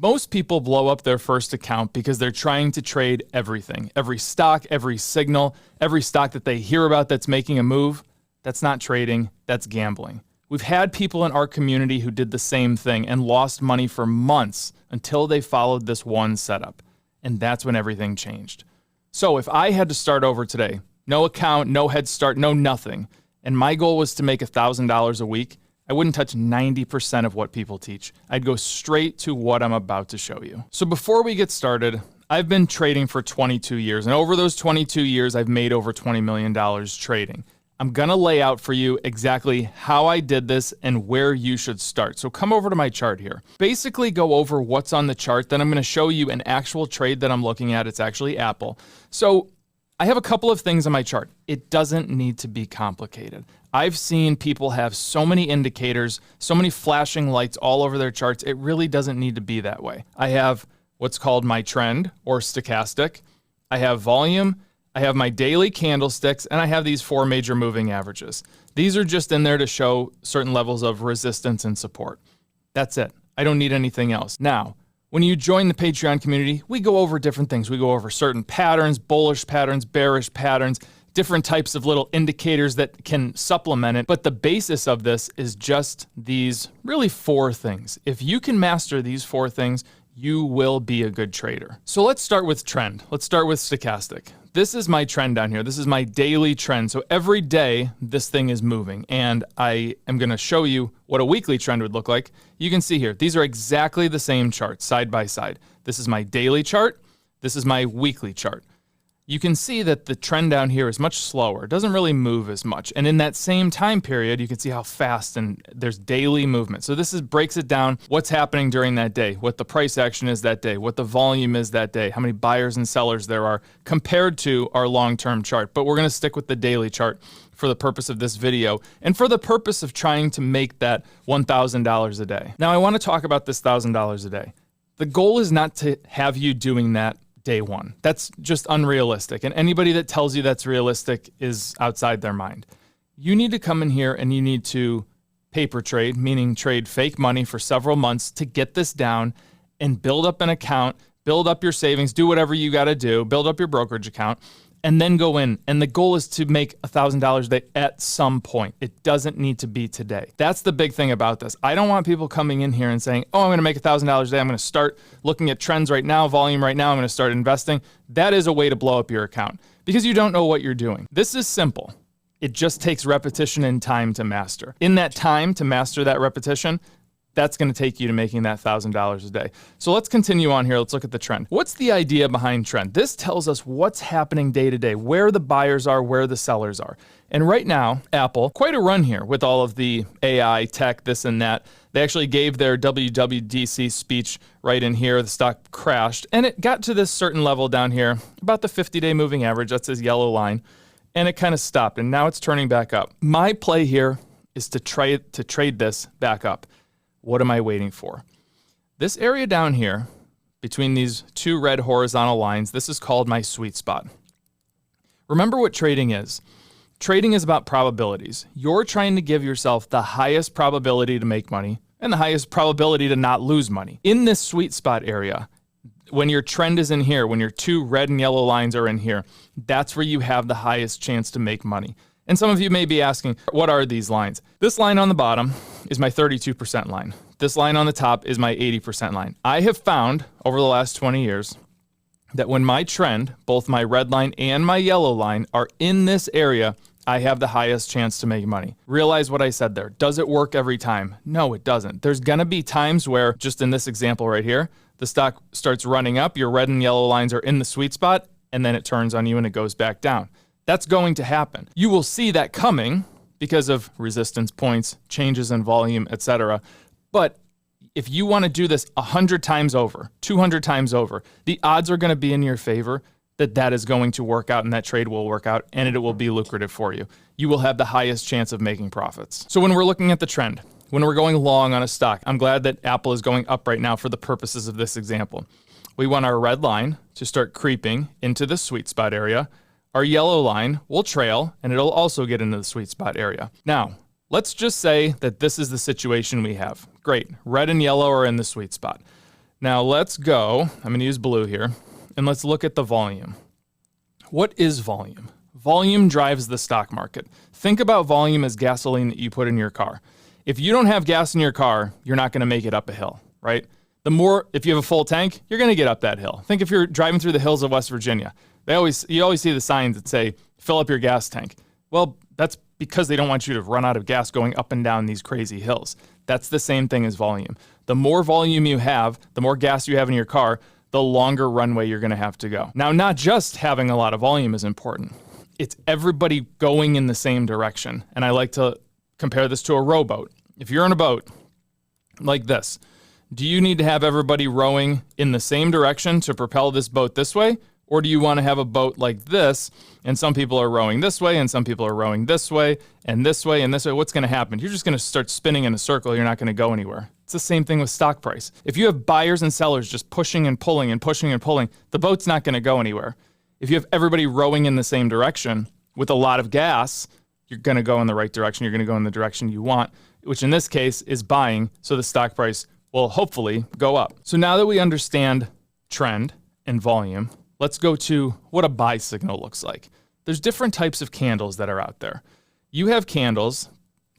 Most people blow up their first account because they're trying to trade everything. Every stock, every signal, every stock that they hear about that's making a move. That's not trading, that's gambling. We've had people in our community who did the same thing and lost money for months until they followed this one setup. And that's when everything changed. So if I had to start over today, no account, no head start, no nothing, and my goal was to make $1,000 a week, I wouldn't touch 90% of what people teach. I'd go straight to what I'm about to show you. So before we get started, I've been trading for 22 years, and over those 22 years, I've made over $20 million trading. I'm gonna lay out for you exactly how I did this and where you should start. So come over to my chart here. Basically go over what's on the chart, then I'm gonna show you an actual trade that I'm looking at. It's actually Apple. So I have a couple of things on my chart. It doesn't need to be complicated. I've seen people have so many indicators, so many flashing lights all over their charts. It really doesn't need to be that way. I have what's called my trend or stochastic. I have volume. I have my daily candlesticks, and I have these 4 major moving averages. These are just in there to show certain levels of resistance and support. That's it. I don't need anything else. Now, when you join the Patreon community, we go over different things. We go over certain patterns, bullish patterns, bearish patterns, different types of little indicators that can supplement it. But the basis of this is just these really 4 things. If you can master these 4 things, you will be a good trader. So let's start with trend. Let's start with stochastic. This is my trend down here. This is my daily trend. So every day this thing is moving, and I am gonna show you what a weekly trend would look like. You can see here, these are exactly the same charts side by side. This is my daily chart. This is my weekly chart. You can see that the trend down here is much slower. It doesn't really move as much. And in that same time period, you can see how fast and there's daily movement. So this breaks it down, what's happening during that day, what the price action is that day, what the volume is that day, how many buyers and sellers there are compared to our long-term chart. But we're gonna stick with the daily chart for the purpose of this video and for the purpose of trying to make that $1,000 a day. Now I wanna talk about this $1,000 a day. The goal is not to have you doing that day one. That's just unrealistic. And anybody that tells you that's realistic is outside their mind. You need to come in here and you need to paper trade, meaning trade fake money for several months to get this down and build up an account, build up your savings, do whatever you got to do, build up your brokerage account, and then go in. And the goal is to make $1,000 a day at some point. It doesn't need to be today. That's the big thing about this. I don't want people coming in here and saying, oh, I'm gonna make $1,000 a day. I'm gonna start looking at trends right now, volume right now. I'm gonna start investing. That is a way to blow up your account because you don't know what you're doing. This is simple. It just takes repetition and time to master. In that time to master that repetition, that's gonna take you to making that $1,000 a day. So let's continue on here. Let's look at the trend. What's the idea behind trend? This tells us what's happening day to day, where the buyers are, where the sellers are. And right now, Apple, quite a run here with all of the AI, tech, this and that. They actually gave their WWDC speech right in here. The stock crashed and it got to this certain level down here, about the 50-day moving average. That's his yellow line. And it kind of stopped and now it's turning back up. My play here is to trade this back up. What am I waiting for? This area down here, between these 2 red horizontal lines, this is called my sweet spot. Remember what trading is. Trading is about probabilities. You're trying to give yourself the highest probability to make money and the highest probability to not lose money. In this sweet spot area, when your trend is in here, when your 2 red and yellow lines are in here, that's where you have the highest chance to make money. And some of you may be asking, what are these lines? This line on the bottom is my 32% line. This line on the top is my 80% line. I have found over the last 20 years that when my trend, both my red line and my yellow line, are in this area, I have the highest chance to make money. Realize what I said there. Does it work every time? No, it doesn't. There's gonna be times where, just in this example right here, the stock starts running up, your red and yellow lines are in the sweet spot, and then it turns on you and it goes back down. That's going to happen. You will see that coming because of resistance points, changes in volume, etc. But if you want to do this 100 times over, 200 times over, the odds are going to be in your favor that that is going to work out and that trade will work out and it will be lucrative for you. You will have the highest chance of making profits. So when we're looking at the trend, when we're going long on a stock, I'm glad that Apple is going up right now for the purposes of this example. We want our red line to start creeping into the sweet spot area. Our yellow line will trail and it'll also get into the sweet spot area. Now, let's just say that this is the situation we have. Great, red and yellow are in the sweet spot. Now let's go, I'm going to use blue here, and let's look at the volume. What is volume? Volume drives the stock market. Think about volume as gasoline that you put in your car. If you don't have gas in your car, you're not going to make it up a hill, right? If you have a full tank, you're going to get up that hill. Think if you're driving through the hills of West Virginia. You always see the signs that say, fill up your gas tank. Well, that's because they don't want you to run out of gas going up and down these crazy hills. That's the same thing as volume. The more volume you have, the more gas you have in your car, the longer runway you're going to have to go. Now, not just having a lot of volume is important. It's everybody going in the same direction. And I like to compare this to a rowboat. If you're in a boat like this, do you need to have everybody rowing in the same direction to propel this boat this way? Or do you want to have a boat like this, and some people are rowing this way, and some people are rowing this way, and this way, and this way? What's going to happen? You're just going to start spinning in a circle. You're not going to go anywhere. It's the same thing with stock price. If you have buyers and sellers just pushing and pulling and pushing and pulling, the boat's not going to go anywhere. If you have everybody rowing in the same direction with a lot of gas, you're going to go in the right direction. You're going to go in the direction you want, which in this case is buying, so the stock price will hopefully go up. So now that we understand trend and volume, let's go to what a buy signal looks like. There's different types of candles that are out there. You have candles,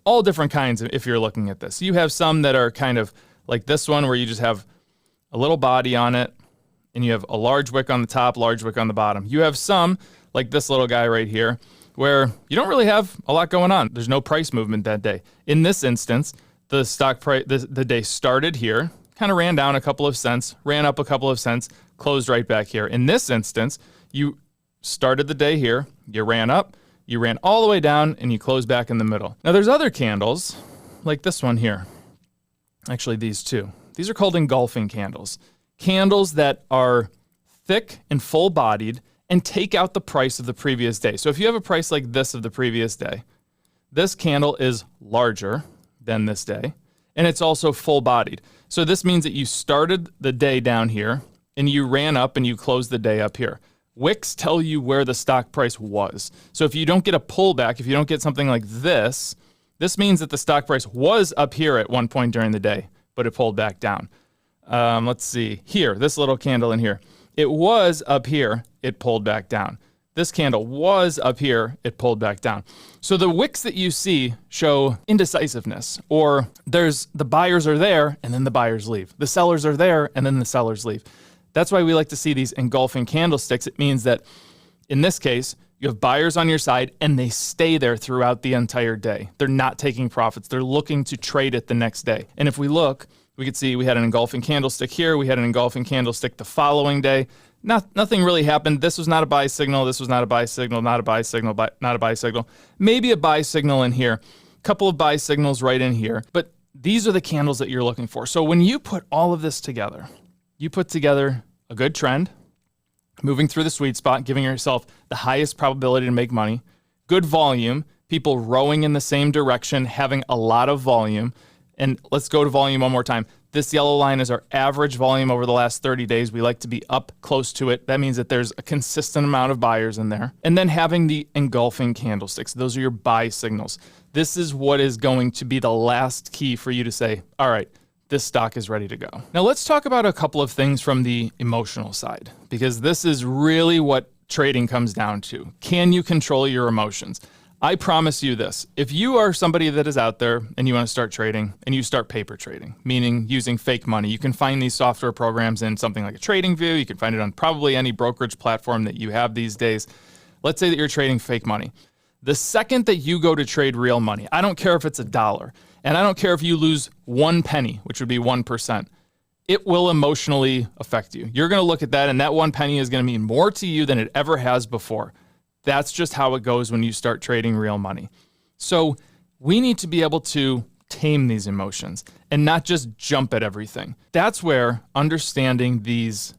all different kinds if you're looking at this. You have some that are kind of like this one where you just have a little body on it and you have a large wick on the top, large wick on the bottom. You have some like this little guy right here where you don't really have a lot going on. There's no price movement that day. In this instance, the stock price, the day started here, kind of ran down a couple of cents, ran up a couple of cents, closed right back here. In this instance, you started the day here, you ran up, you ran all the way down, and you closed back in the middle. Now there's other candles, like this one here. Actually, these two. These are called engulfing candles. Candles that are thick and full-bodied and take out the price of the previous day. So if you have a price like this of the previous day, this candle is larger than this day, and it's also full-bodied. So this means that you started the day down here, and you ran up and you closed the day up here. Wicks tell you where the stock price was. So if you don't get a pullback, if you don't get something like this means that the stock price was up here at one point during the day, but it pulled back down. Let's see, here, this little candle in here. It was up here, it pulled back down. This candle was up here, it pulled back down. So the wicks that you see show indecisiveness, or the buyers are there and then the buyers leave. The sellers are there and then the sellers leave. That's why we like to see these engulfing candlesticks. It means that in this case, you have buyers on your side and they stay there throughout the entire day. They're not taking profits. They're looking to trade it the next day. And if we look, we could see we had an engulfing candlestick here. We had an engulfing candlestick the following day. Nothing really happened. This was not a buy signal. This was not a buy signal, not a buy signal, not a buy signal. Maybe a buy signal in here. A couple of buy signals right in here. But these are the candles that you're looking for. So when you put all of this together, you put together a good trend, moving through the sweet spot, giving yourself the highest probability to make money, good volume, people rowing in the same direction, having a lot of volume. And let's go to volume one more time. This yellow line is our average volume over the last 30 days. We like to be up close to it. That means that there's a consistent amount of buyers in there. And then having the engulfing candlesticks. Those are your buy signals. This is what is going to be the last key for you to say, all right, this stock is ready to go. Now let's talk about a couple of things from the emotional side, because this is really what trading comes down to. Can you control your emotions? I promise you this, if you are somebody that is out there and you want to start trading and you start paper trading, meaning using fake money, you can find these software programs in something like a TradingView. You can find it on probably any brokerage platform that you have these days. Let's say that you're trading fake money. The second that you go to trade real money, I don't care if it's $1, and I don't care if you lose 1 penny, which would be 1%, it will emotionally affect you. You're going to look at that, and that 1 penny is going to mean more to you than it ever has before. That's just how it goes when you start trading real money. So we need to be able to tame these emotions and not just jump at everything. That's where understanding these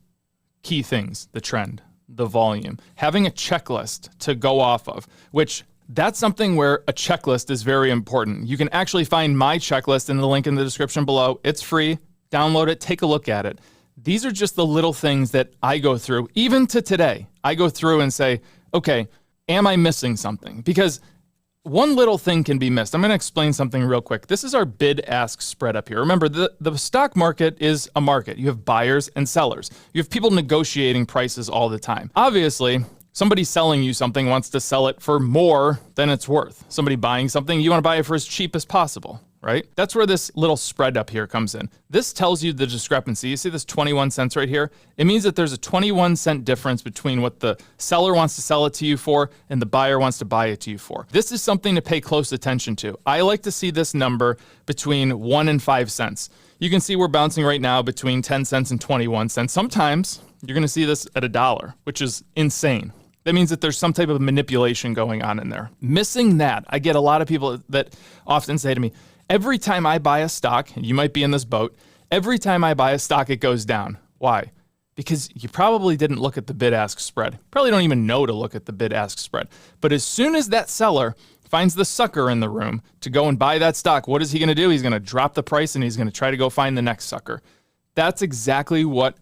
key things, the trend, the volume, having a checklist to go off of, which that's something where a checklist is very important. You can actually find my checklist in the link in the description below. It's free. Download it, take a look at it. These are just the little things that I go through. Even to today, I go through and say, okay, am I missing something? Because one little thing can be missed. I'm going to explain something real quick. This is our bid-ask spread up here. Remember, the stock market is a market. You have buyers and sellers. You have people negotiating prices all the time. Obviously, somebody selling you something wants to sell it for more than it's worth. Somebody buying something, you want to buy it for as cheap as possible, right? That's where this little spread up here comes in. This tells you the discrepancy. You see this 21 cents right here? It means that there's a 21 cent difference between what the seller wants to sell it to you for and the buyer wants to buy it to you for. This is something to pay close attention to. I like to see this number between 1 and 5 cents. You can see we're bouncing right now between 10 cents and 21 cents. Sometimes you're going to see this at $1, which is insane. That means that there's some type of manipulation going on in there. Missing that, I get a lot of people that often say to me, every time I buy a stock, and you might be in this boat, every time I buy a stock, it goes down. Why? Because you probably didn't look at the bid-ask spread. Probably don't even know to look at the bid-ask spread. But as soon as that seller finds the sucker in the room to go and buy that stock, what is he going to do? He's going to drop the price and he's going to try to go find the next sucker. That's exactly what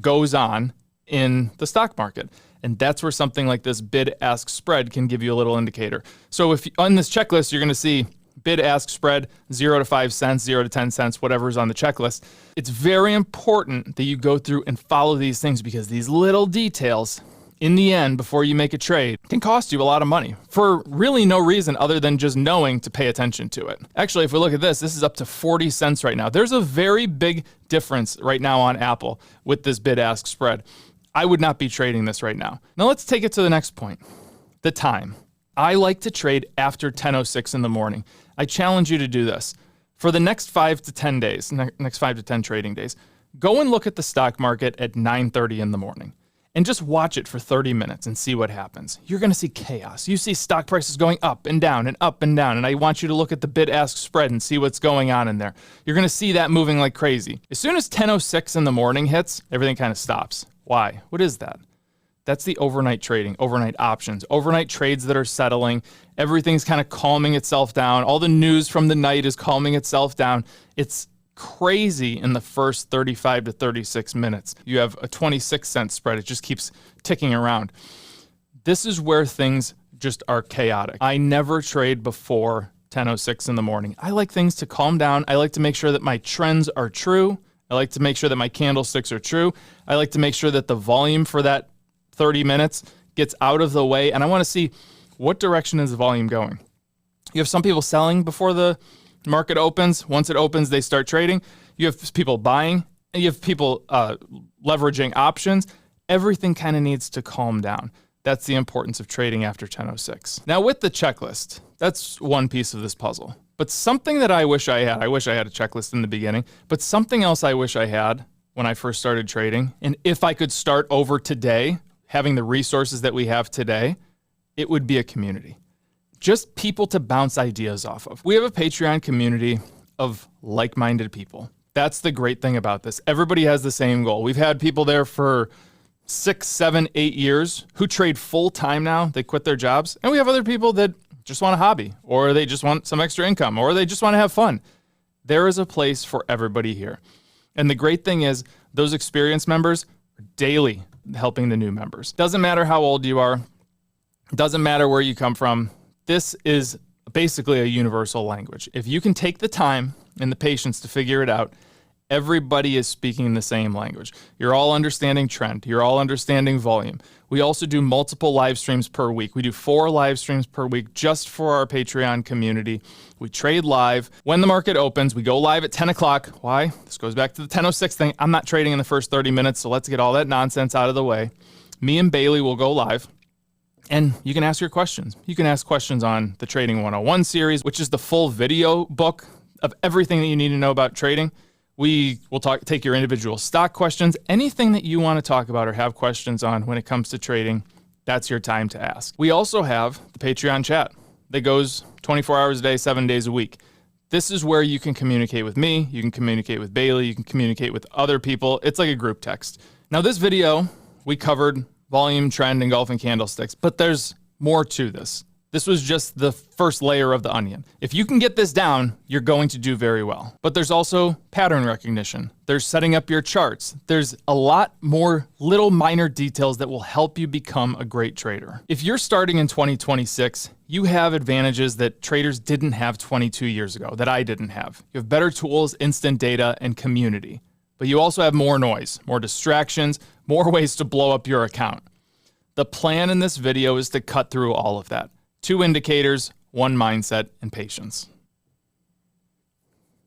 goes on in the stock market. And that's where something like this bid-ask spread can give you a little indicator. So if on this checklist, you're going to see bid-ask spread, 0 to 5 cents, 0 to 10 cents, whatever is on the checklist. It's very important that you go through and follow these things because these little details, in the end, before you make a trade, can cost you a lot of money for really no reason other than just knowing to pay attention to it. Actually, if we look at this is up to 40 cents right now. There's a very big difference right now on Apple with this bid-ask spread. I would not be trading this right now. Now let's take it to the next point, the time. I like to trade after 10:06 in the morning. I challenge you to do this. For the next 5 to 10 days, next 5 to 10 trading days, go and look at the stock market at 9:30 in the morning and just watch it for 30 minutes and see what happens. You're going to see chaos. You see stock prices going up and down and up and down, and I want you to look at the bid-ask spread and see what's going on in there. You're going to see that moving like crazy. As soon as 10:06 in the morning hits, everything kind of stops. Why? What is that? That's the overnight trading, overnight options, overnight trades that are settling. Everything's kind of calming itself down. All the news from the night is calming itself down. It's crazy in the first 35 to 36 minutes. You have a 26-cent spread. It just keeps ticking around. This is where things just are chaotic. I never trade before 10:06 in the morning. I like things to calm down. I like to make sure that my trends are true. I like to make sure that my candlesticks are true. I like to make sure that the volume for that 30 minutes gets out of the way. And I want to see what direction is the volume going. You have some people selling before the market opens. Once it opens, they start trading. You have people buying. And you have people leveraging options. Everything kind of needs to calm down. That's the importance of trading after 10:06. Now with the checklist, that's one piece of this puzzle. But something that I wish I had a checklist in the beginning, but something else I wish I had when I first started trading, and if I could start over today, having the resources that we have today, it would be a community. Just people to bounce ideas off of. We have a Patreon community of like-minded people. That's the great thing about this. Everybody has the same goal. We've had people there for 6, 7, 8 years who trade full-time now. They quit their jobs. And we have other people that just want a hobby, or they just want some extra income, or they just want to have fun. There is a place for everybody here. And the great thing is those experienced members are daily helping the new members. Doesn't matter how old you are. Doesn't matter where you come from. This is basically a universal language. If you can take the time and the patience to figure it out, everybody is speaking the same language. You're all understanding trend. You're all understanding volume. We also do multiple live streams per week. We do 4 live streams per week just for our Patreon community. We trade live. When the market opens, we go live at 10 o'clock. Why? This goes back to the 10:06 thing. I'm not trading in the first 30 minutes, so let's get all that nonsense out of the way. Me and Bailey will go live. And you can ask your questions. You can ask questions on the Trading 101 series, which is the full video book of everything that you need to know about trading. We will take your individual stock questions. Anything that you want to talk about or have questions on when it comes to trading, that's your time to ask. We also have the Patreon chat that goes 24 hours a day, 7 days a week. This is where you can communicate with me. You can communicate with Bailey. You can communicate with other people. It's like a group text. Now, this video, we covered volume, trend, engulfing candlesticks, but there's more to this. This was just the first layer of the onion. If you can get this down, you're going to do very well. But there's also pattern recognition. There's setting up your charts. There's a lot more little minor details that will help you become a great trader. If you're starting in 2026, you have advantages that traders didn't have 22 years ago, that I didn't have. You have better tools, instant data, and community. But you also have more noise, more distractions, more ways to blow up your account. The plan in this video is to cut through all of that. 2 indicators, 1 mindset, and patience.